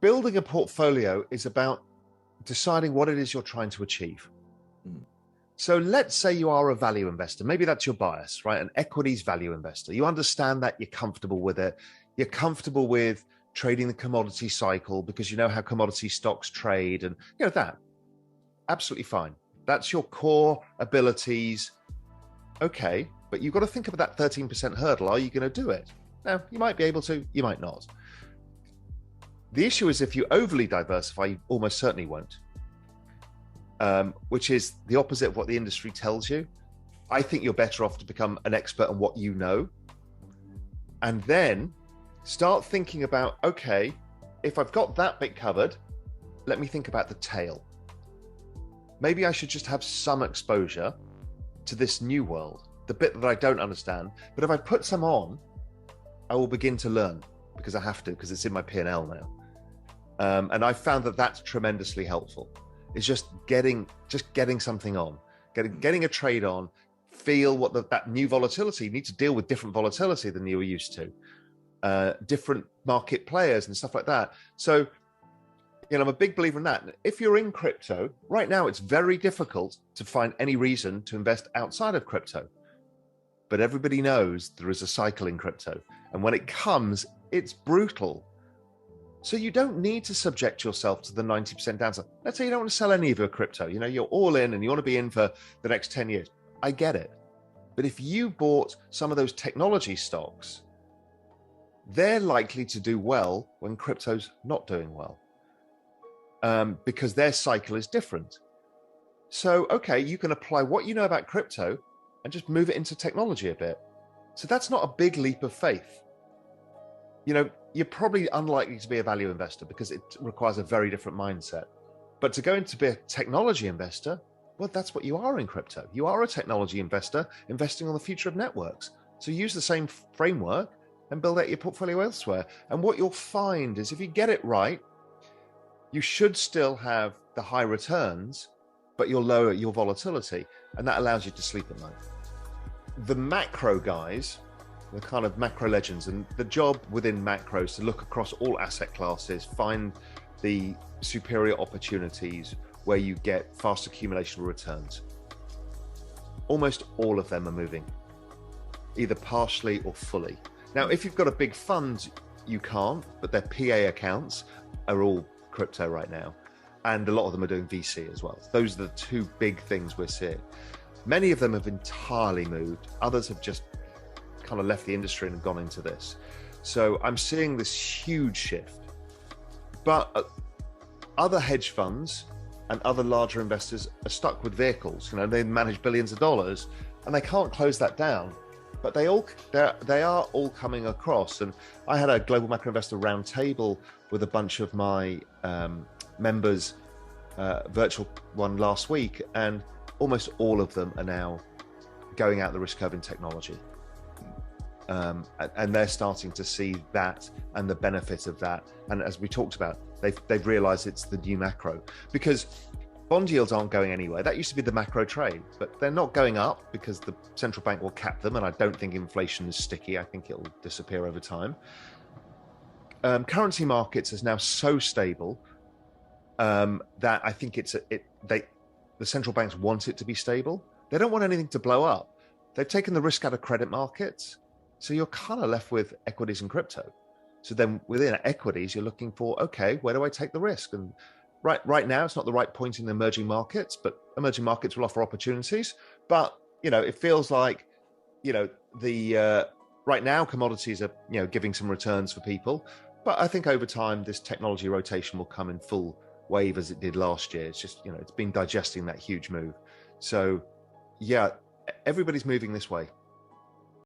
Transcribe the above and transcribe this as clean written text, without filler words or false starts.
building a portfolio is about deciding what it is you're trying to achieve. So let's say you are a value investor. Maybe that's your bias, right? An equities value investor. You understand that, you're comfortable with it. You're comfortable with trading the commodity cycle because you know how commodity stocks trade and that. Absolutely fine. That's your core abilities. Okay, but you've got to think about that 13% hurdle. Are you going to do it? Now, you might be able to, you might not. The issue is if you overly diversify, you almost certainly won't. Which is the opposite of what the industry tells you. I think you're better off to become an expert on what you know. And then start thinking about, okay, if I've got that bit covered, let me think about the tail. Maybe I should just have some exposure to this new world, the bit that I don't understand. But if I put some on, I will begin to learn because I have to, because it's in my P&L now. And I found that that's tremendously helpful. It's just getting something on, getting a trade on, feel what that new volatility, you need to deal with different volatility than you were used to, different market players and stuff like that. So, I'm a big believer in that. If you're in crypto, right now it's very difficult to find any reason to invest outside of crypto. But everybody knows there is a cycle in crypto. And when it comes, it's brutal. So you don't need to subject yourself to the 90% downside. Let's say you don't want to sell any of your crypto. You're all in and you want to be in for the next 10 years. I get it. But if you bought some of those technology stocks, they're likely to do well when crypto's not doing well, because their cycle is different. So, okay, you can apply what you know about crypto and just move it into technology a bit. So that's not a big leap of faith. You're probably unlikely to be a value investor because it requires a very different mindset. But to go into be a technology investor, well, that's what you are in crypto. You are a technology investor investing on the future of networks. So use the same framework and build out your portfolio elsewhere. And what you'll find is if you get it right, you should still have the high returns, but you'll lower your volatility. And that allows you to sleep at night. The macro guys, the kind of macro legends, and the job within macros to look across all asset classes, find the superior opportunities where you get fast accumulation of returns. Almost all of them are moving, either partially or fully. Now, if you've got a big fund, you can't, but their PA accounts are all crypto right now. And a lot of them are doing VC as well. Those are the two big things we're seeing. Many of them have entirely moved. Others have just kind of left the industry and have gone into this. So I'm seeing this huge shift. But other hedge funds and other larger investors are stuck with vehicles. They manage billions of dollars and they can't close that down. But they are all coming across. And I had a global macro investor roundtable with a bunch of my members, virtual one last week, and almost all of them are now going out the risk curve in technology. And they're starting to see that and the benefit of that. And as we talked about, they've realized it's the new macro, because bond yields aren't going anywhere. That used to be the macro trade, but they're not going up because the central bank will cap them. And I don't think inflation is sticky. I think it'll disappear over time. Currency markets is now so stable that I think the central banks want it to be stable. They don't want anything to blow up. They've taken the risk out of credit markets. So you're kind of left with equities and crypto. So then within equities, you're looking for, okay, where do I take the risk? And right now, it's not the right point in the emerging markets, but emerging markets will offer opportunities. But, it feels like, right now commodities are, giving some returns for people. But I think over time, this technology rotation will come in full wave as it did last year. It's just, it's been digesting that huge move. So yeah, everybody's moving this way.